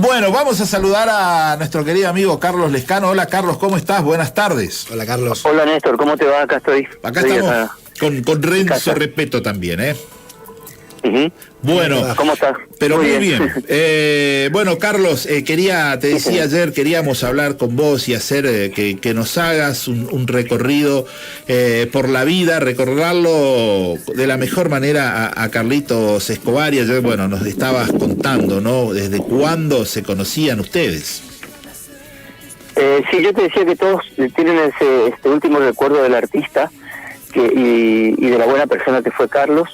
Bueno, vamos a saludar a nuestro querido amigo Carlos Lescano. Hola Carlos, ¿cómo estás? Buenas tardes. Hola Carlos. Hola Néstor, ¿cómo te va? Acá estoy. Acá estamos con Renzo Repeto también, ¿eh? Uh-huh. Bueno, ¿cómo estás? Pero muy bien. Bueno, Carlos, te decía ayer, queríamos hablar con vos y hacer que nos hagas un recorrido por la vida, recordarlo de la mejor manera a Carlitos Escobar. Y ayer, bueno, nos estabas contando, ¿no? ¿Desde cuándo se conocían ustedes? Sí, yo te decía que todos tienen este último recuerdo del artista y de la buena persona que fue Carlos,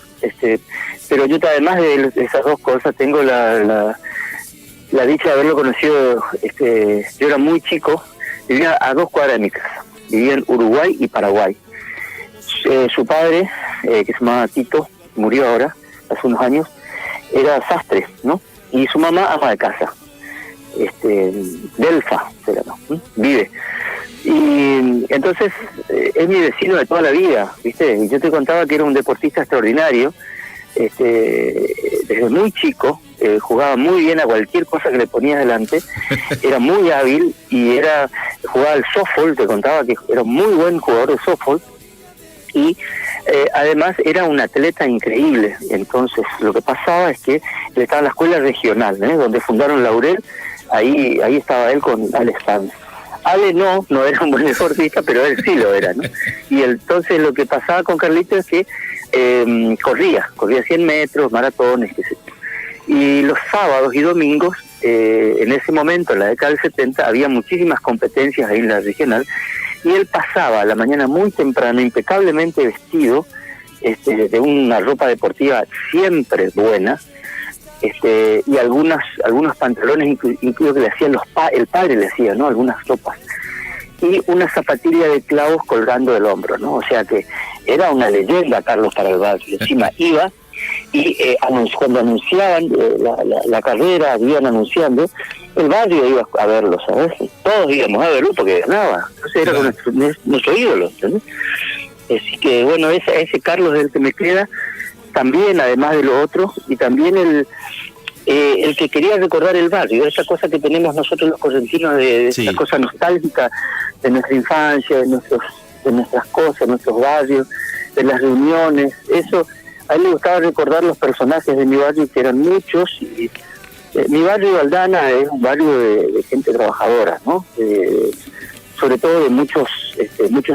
pero yo además de esas dos cosas tengo la dicha de haberlo conocido. Yo era muy chico, vivía a 2 cuadras de mi casa, vivía en Uruguay y Paraguay. Su padre, que se llamaba Tito, murió ahora, hace unos años, era sastre, ¿no? Y su mamá ama de casa, Delfa se llama, vive. Y entonces es mi vecino de toda la vida, ¿viste? Y yo te contaba que era un deportista extraordinario, desde muy chico, jugaba muy bien a cualquier cosa que le ponías delante, era muy hábil y jugaba al softball, te contaba que era un muy buen jugador de softball y además era un atleta increíble. Entonces lo que pasaba es que él estaba en la escuela regional, donde fundaron Laurel, ahí estaba él con Alex Sanz. Ale no era un buen deportista, pero él sí lo era, ¿no? Y entonces lo que pasaba con Carlitos es que corría 100 metros, maratones, qué sé yo. Y los sábados y domingos, en ese momento, en la década del 70, había muchísimas competencias ahí en la regional, y él pasaba a la mañana muy temprano, impecablemente vestido, de una ropa deportiva siempre buena, y algunos pantalones incluso que le hacían el padre le hacía, ¿no? Algunas ropas, y una zapatilla de clavos colgando del hombro, ¿no? O sea que era una leyenda Carlos para el barrio. Encima iba y cuando anunciaban la carrera, iban anunciando, el barrio iba a verlo, ¿sabes? Todos íbamos a verlo porque ganaba. Entonces era nuestro ídolo, ¿sabes? Así que bueno, ese Carlos es el que me queda también, además de lo otro, y también el que quería recordar el barrio, esa cosa que tenemos nosotros los correntinos, de esa cosa nostálgica de nuestra infancia, de nuestras cosas, nuestros barrios, de las reuniones. Eso, a él le gustaba recordar los personajes de mi barrio, que eran muchos, y mi barrio de Aldana es un barrio de gente trabajadora, ¿no? Sobre todo de muchos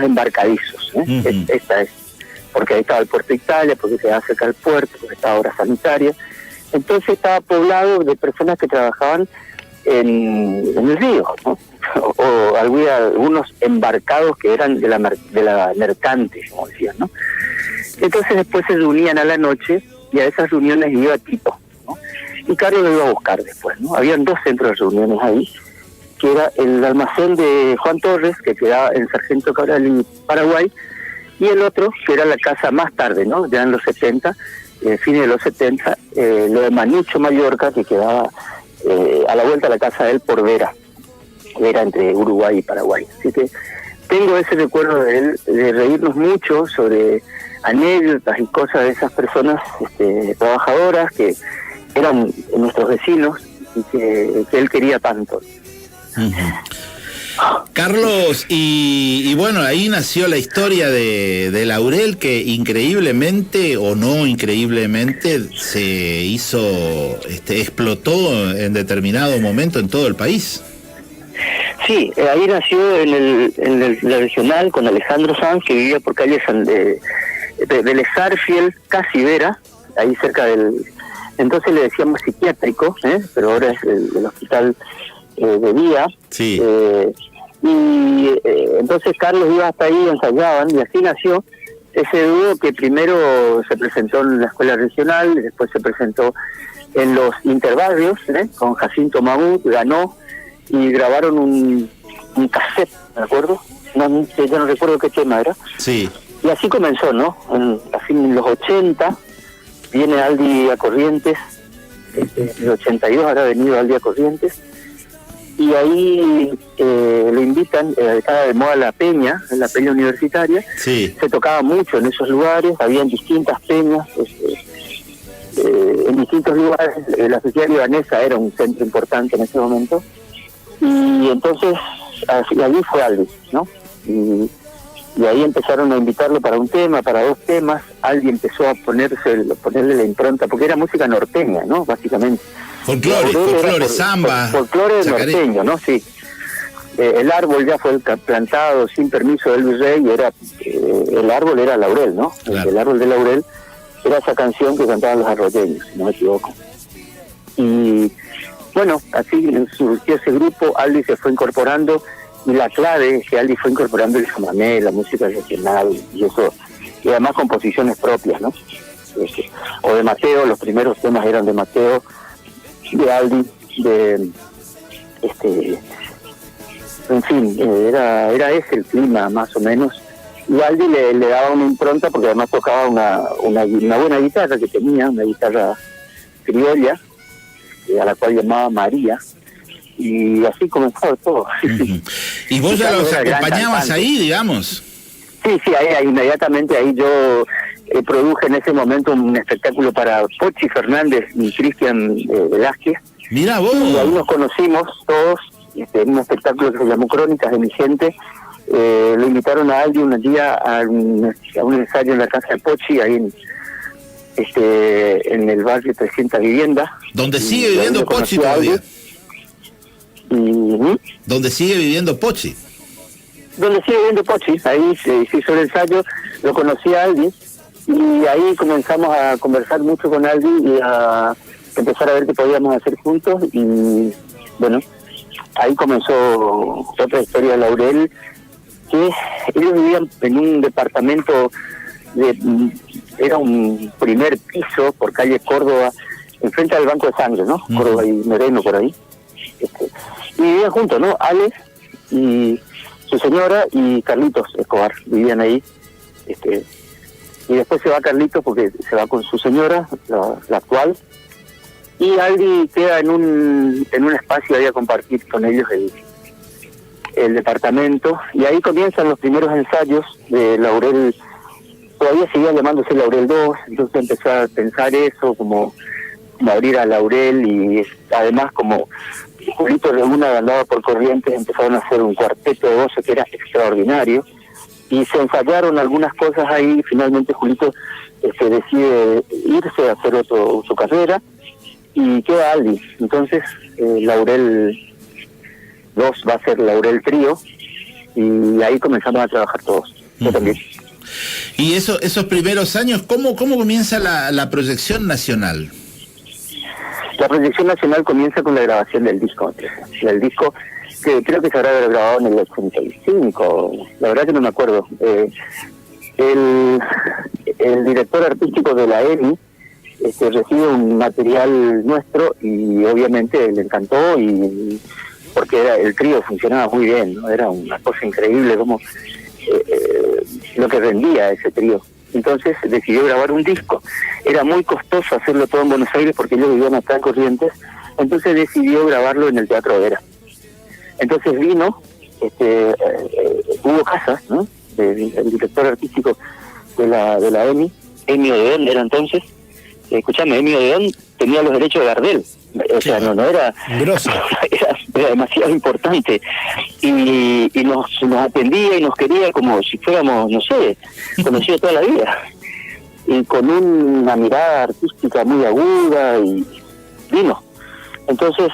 embarcadizos, ¿eh? Uh-huh. Esta es porque ahí estaba el Puerto Italia, porque quedaba cerca del puerto, porque estaba obra sanitaria. Entonces estaba poblado de personas que trabajaban en el río, ¿no? o algunos embarcados que eran de la mercante, como decían, ¿no? Entonces después se reunían a la noche y a esas reuniones iba Tito, ¿no? Y Carlos lo iba a buscar después, ¿no? Habían 2 centros de reuniones ahí, que era el almacén de Juan Torres, que quedaba en Sargento Cabral y Paraguay, y el otro, que era la casa más tarde, ¿no? Ya en los 70, fines de los 70, lo de Manucho Mallorca, que quedaba a la vuelta de la casa de él por Vera entre Uruguay y Paraguay. Así que tengo ese recuerdo de él, de reírnos mucho sobre anécdotas y cosas de esas personas trabajadoras que eran nuestros vecinos y que él quería tanto. Uh-huh. Carlos, y bueno, ahí nació la historia de Laurel, que increíblemente o no increíblemente se hizo, explotó en determinado momento en todo el país. Sí, ahí nació en la regional con Alejandro Sanz, que vivía por calle de Lesarfiel, casi Vera, ahí cerca entonces le decíamos psiquiátrico, pero ahora es el hospital de día. Sí. Entonces Carlos iba hasta ahí, ensayaban, y así nació ese dúo que primero se presentó en la escuela regional, y después se presentó en los interbarrios, con Jacinto Mamut, ganó, y grabaron un cassette, ¿me acuerdo? Ya no recuerdo qué tema era. Sí. Y así comenzó, ¿no? Así en los 80, viene Aldi a Corrientes, en el 82 habrá venido Aldi a Corrientes, y ahí lo invitan, estaba de moda la peña universitaria. Sí. Se tocaba mucho en esos lugares, habían distintas peñas, en distintos lugares. La sociedad libanesa era un centro importante en ese momento, y entonces allí fue Aldi, ¿no? Y ahí empezaron a invitarlo para un tema, para 2 temas. Aldi empezó a ponerle la impronta, porque era música norteña, ¿no? Básicamente. Folclore, samba. Folclore norteño, ¿no? Sí. El árbol ya fue plantado sin permiso del virrey, y era el árbol era Laurel, ¿no? Claro. El árbol de Laurel era esa canción que cantaban los arroyeños, si no me equivoco. Y bueno, así surgió ese grupo. Aldi se fue incorporando, y la clave es que Aldi fue incorporando el chamamé, la música regional, y eso, y además composiciones propias, ¿no? O de Mateo, los primeros temas eran de Mateo, de Aldi, en fin, era ese el clima más o menos. Y Aldi le daba una impronta, porque además tocaba una buena guitarra que tenía, una guitarra criolla, a la cual llamaba María, y así comenzó todo. Uh-huh. ¿Y vos ya los acompañabas ahí, digamos? Sí, ahí inmediatamente ahí yo produje en ese momento un espectáculo para Pochi Fernández y Cristian Velázquez. Mirá vos. Y ahí nos conocimos todos, en un espectáculo que se llamó Crónicas de mi gente. Lo invitaron a Aldi un día a un ensayo en la casa de Pochi, ahí en el barrio 300 Viviendas. ¿Donde sigue viviendo Pochi todavía? ¿Donde sigue viviendo Pochi? Donde sigue viviendo Pochi, ahí se hizo el ensayo, lo conocí a Aldi, y ahí comenzamos a conversar mucho con Aldi y a empezar a ver qué podíamos hacer juntos. Y bueno, ahí comenzó otra historia de Laurel, que ellos vivían en un departamento era un primer piso por calle Córdoba, enfrente al Banco de Sangre, ¿no? Uh-huh. Córdoba y Moreno, por ahí. Y vivían juntos, ¿no? Alex y su señora y Carlitos Escobar vivían ahí. Y después se va Carlitos porque se va con su señora, la actual, y Aldi queda en un espacio ahí a compartir con ellos el departamento, y ahí comienzan los primeros ensayos de Laurel. Todavía seguía llamándose Laurel 2, entonces empezó a pensar eso, como abrir a Laurel, y además como Julito Laguna andaba por Corrientes, empezaron a hacer un cuarteto de voces que era extraordinario, y se ensayaron algunas cosas ahí. Finalmente Julito decide irse a hacer su carrera, y queda Aldi. Entonces Laurel 2 va a ser Laurel Trío, y ahí comenzamos a trabajar todos. Yo también. Y esos primeros años, ¿cómo comienza la proyección nacional? La proyección nacional comienza con la grabación del disco. El disco que creo que se habrá grabado en el 85, la verdad que no me acuerdo. El director artístico de la EMI recibe un material nuestro, y obviamente le encantó, y porque el trío funcionaba muy bien, ¿no? Era una cosa increíble como lo que rendía ese trío. Entonces decidió grabar un disco. Era muy costoso hacerlo todo en Buenos Aires porque ellos vivían acá en Corrientes, entonces decidió grabarlo en el Teatro Vera. Entonces vino, Hugo Casas, ¿no? El director artístico de la EMI Odeón era entonces. Escuchame, Emi Odeón tenía los derechos de Gardel, o sea, no era era demasiado importante, y nos atendía y nos quería como si fuéramos, no sé, conocidos toda la vida, y con una mirada artística muy aguda, y vino. Entonces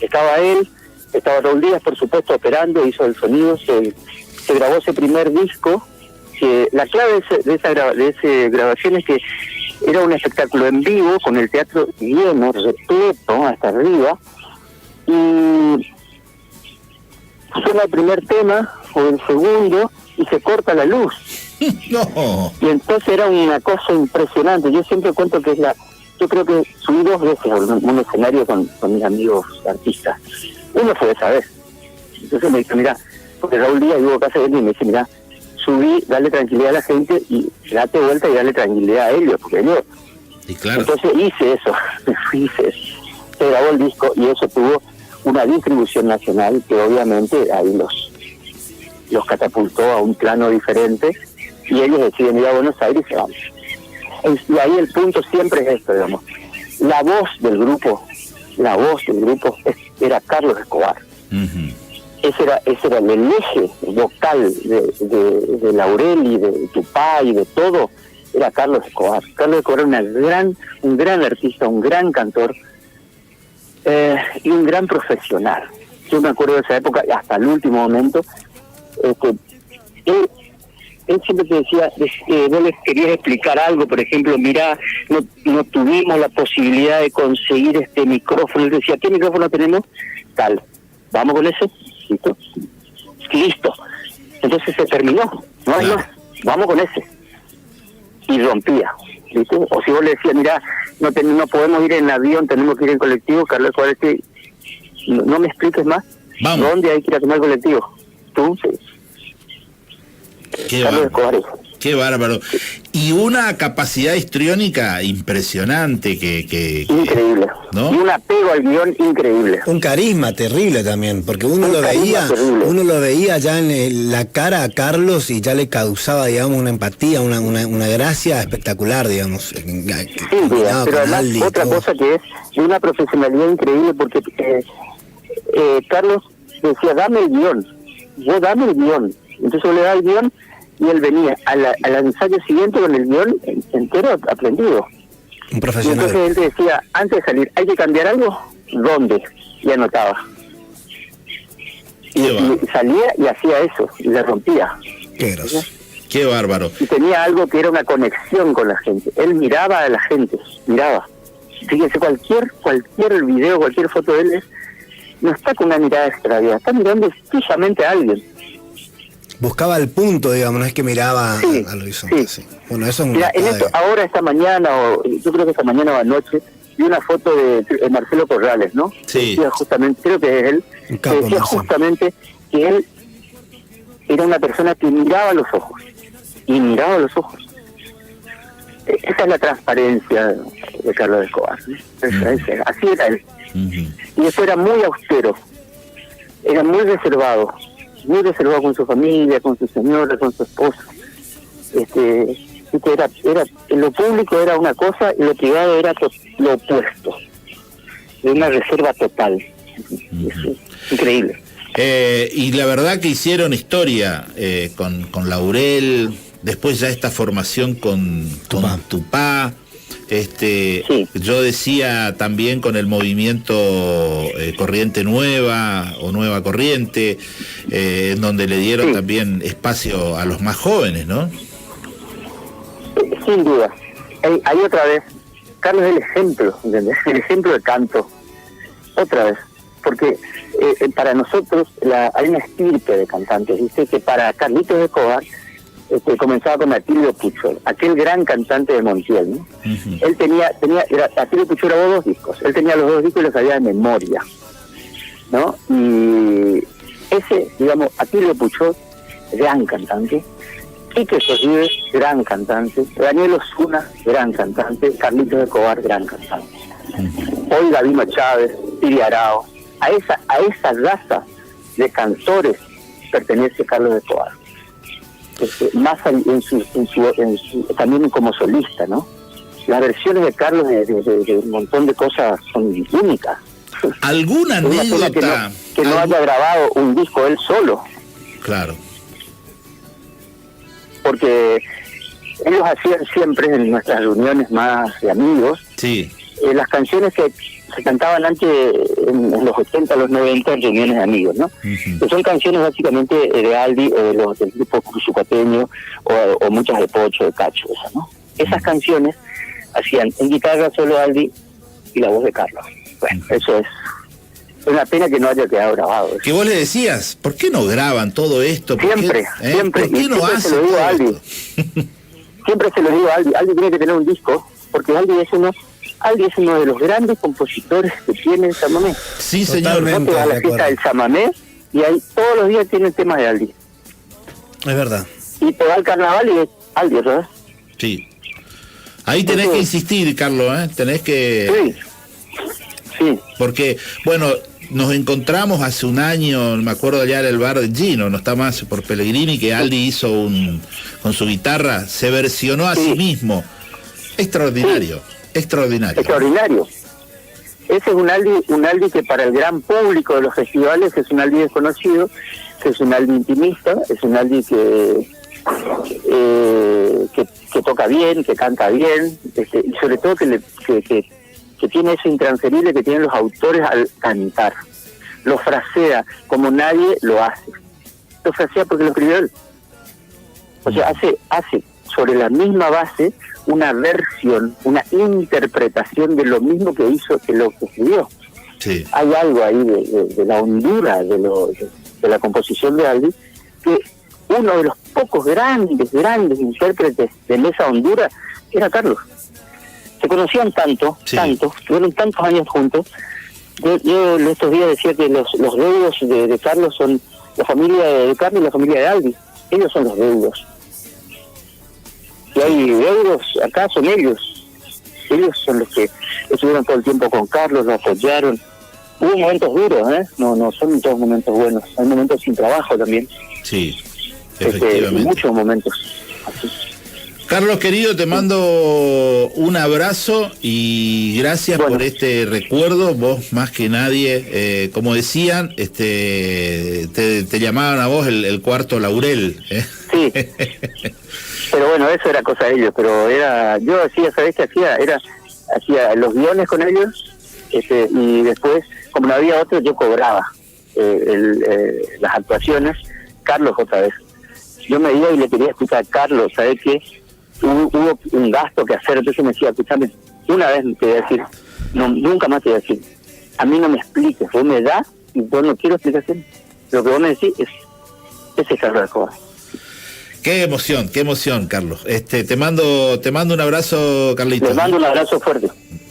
estaba él, estaba Raúl Díaz, por supuesto, operando, hizo el sonido, se grabó ese primer disco, que la clave de esa grabación es que era un espectáculo en vivo, con el teatro lleno, repleto, hasta arriba, y suena el primer tema, o el segundo, y se corta la luz. No. Y entonces era una cosa impresionante. Yo siempre cuento que yo creo que subí 2 veces a un escenario con mis amigos artistas. Uno fue esa vez. Entonces me dice, mira, porque Raúl Díaz y Hugo Casas, y me dice, mira, subí, dale tranquilidad a la gente, y date vuelta y dale tranquilidad a ellos, porque ellos... Y claro. Entonces hice eso, se grabó el disco, y eso tuvo una distribución nacional que obviamente ahí los catapultó a un plano diferente, y ellos deciden ir a Buenos Aires y se van. Y ahí el punto siempre es esto, digamos. La voz del grupo era Carlos Escobar. Ese era el eje vocal de Laurel y de Tupá y de todo, era Carlos Escobar. Carlos Escobar era un gran artista, un gran cantor y un gran profesional. Yo me acuerdo de esa época, hasta el último momento, él siempre te decía, vos les querías explicar algo, por ejemplo, mirá, no tuvimos la posibilidad de conseguir este micrófono. Él decía, ¿qué micrófono tenemos? Tal, ¿vamos con ese? Listo. Entonces se terminó, no hay más, vamos con ese. Y rompía, ¿viste? O si vos le decías, mirá, no podemos ir en avión, tenemos que ir en colectivo, Carlos Escobar, no me expliques más. Vamos. ¿Dónde hay que ir a tomar colectivo? Tú, sí. Qué bárbaro. Y una capacidad histriónica impresionante increíble, ¿no? Y un apego al guión increíble. Un carisma terrible también, porque uno lo veía ya en la cara a Carlos y ya le causaba, digamos, una empatía, una gracia espectacular, digamos. Sí, pero además otra cosa que es de una profesionalidad increíble, porque Carlos decía, dame el guión. Entonces yo le daba el guión y él venía al ensayo siguiente con el guión entero aprendido. Un profesional. Y entonces él decía, antes de salir, ¿hay que cambiar algo? ¿Dónde? Y anotaba. Y salía y hacía eso, y le rompía. Qué groso. Qué bárbaro. Y tenía algo que era una conexión con la gente. Él miraba a la gente, miraba. Fíjense, cualquier video, cualquier foto de él no está con una mirada extraviada, está mirando precisamente a alguien. Buscaba el punto, digamos, no es que miraba al horizonte. Sí. Bueno, eso es Mira, ahora esta mañana, yo creo que esta mañana o anoche, vi una foto de Marcelo Corrales, ¿no? Sí. Decía justamente, creo que es él, que decía justamente que él era una persona que miraba los ojos. Y miraba los ojos. Esa es la transparencia de Carlos Escobar, ¿no? Así era él. Y eso era muy austero, era muy reservado con su familia, con su señora, con su esposa. Era en lo público era una cosa y lo privado era lo opuesto, de una reserva total. Increíble. Y la verdad que hicieron historia con Laurel, después ya esta formación con Tupá. Sí. Yo decía también con el movimiento Corriente Nueva o Nueva Corriente, en donde le dieron también espacio a los más jóvenes, ¿no? Sin duda. Ahí otra vez, Carlos es el ejemplo, ¿entendés? El ejemplo de canto. Otra vez. Porque para nosotros hay una estirpe de cantantes. Dice que para Carlitos Escobar comenzaba con Atilio Puchol, aquel gran cantante de Montiel, ¿no? Él Atilio Puchol grabó 2 discos, él tenía los 2 discos y los sabía de memoria, ¿no? Y ese, digamos, Atilio Puchol, gran cantante, Quique Sorribe, gran cantante, Daniel Osuna, gran cantante, Carlitos Escobar, gran cantante. Hoy Gabino Chávez, Tiri Arao, a esa raza de cantores pertenece Carlos Escobar. Más también como solista, ¿no? Las versiones de Carlos de un montón de cosas son únicas. ¿Alguna anécdota? Que no haya grabado un disco él solo. Claro. Porque ellos hacían siempre en nuestras reuniones más de amigos, las canciones que se cantaban antes en los 80, los 90, en reuniones de amigos, ¿no? Que son canciones básicamente de Aldi o del grupo Cruzucateño o muchas de Pocho, de Cacho, esas, ¿no? Esas canciones hacían en guitarra solo Aldi y la voz de Carlos. Bueno, eso es una pena que no haya quedado grabado. Que vos le decías, ¿por qué no graban todo esto? Siempre. ¿Por qué no hacen se lo digo a Aldi. Siempre se lo digo a Aldi. Aldi tiene que tener un disco, porque Aldi es uno de los grandes compositores que tiene el chamamé. Sí, señor. Vos te vas a la fiesta del chamamé y ahí todos los días tienen temas de Aldi. Es verdad. Y te va al carnaval y es Aldi, ¿verdad? Sí. Ahí tenés que insistir, Carlos, ¿eh? Tenés que... Sí. Porque, bueno, nos encontramos hace un año, me acuerdo allá en el bar de Gino, no está más, por Pellegrini, que Aldi hizo con su guitarra, se versionó a sí mismo. Extraordinario, extraordinario. Extraordinario. Ese es un Aldi que para el gran público de los festivales es un Aldi desconocido, que es un Aldi intimista, es un Aldi que toca bien, que canta bien, y sobre todo que tiene eso intransferible que tienen los autores al cantar. Lo frasea como nadie lo hace. Lo frasea porque lo escribió él. O sea, hace sobre la misma base una versión, una interpretación de lo mismo que hizo, que lo que escribió. Sí. Hay algo ahí de la hondura de la composición de Aldi, que uno de los pocos grandes intérpretes de esa hondura era Carlos. Se conocían tanto, tuvieron tantos años juntos. Yo estos días decía que los deudos de Carlos son la familia de Carlos y la familia de Aldi. Ellos son los deudos. Si hay deudos, acá son ellos. Ellos son los que estuvieron todo el tiempo con Carlos, lo apoyaron. Hubo momentos duros, no son todos momentos buenos. Hay momentos sin trabajo también. Sí, efectivamente. Muchos momentos así. Carlos, querido, te mando un abrazo y gracias por este recuerdo. Vos, más que nadie, como decían, te llamaban a vos el cuarto laurel. Sí, pero bueno, eso era cosa de ellos, pero yo hacía, ¿sabés qué hacía? Hacía los guiones con ellos, y después, como no había otro, yo cobraba las actuaciones. Carlos otra vez. Yo me iba y le quería escuchar a Carlos, ¿sabés qué? Hubo un gasto que hacer, entonces me decía, escuchame, una vez te voy a decir, no, nunca más te voy a decir, a mí no me expliques, vos me das y yo no quiero explicación. Lo que vos me decís es Carlos Escobar. Qué emoción, Carlos. Te mando un abrazo, Carlitos. Les mando un abrazo fuerte.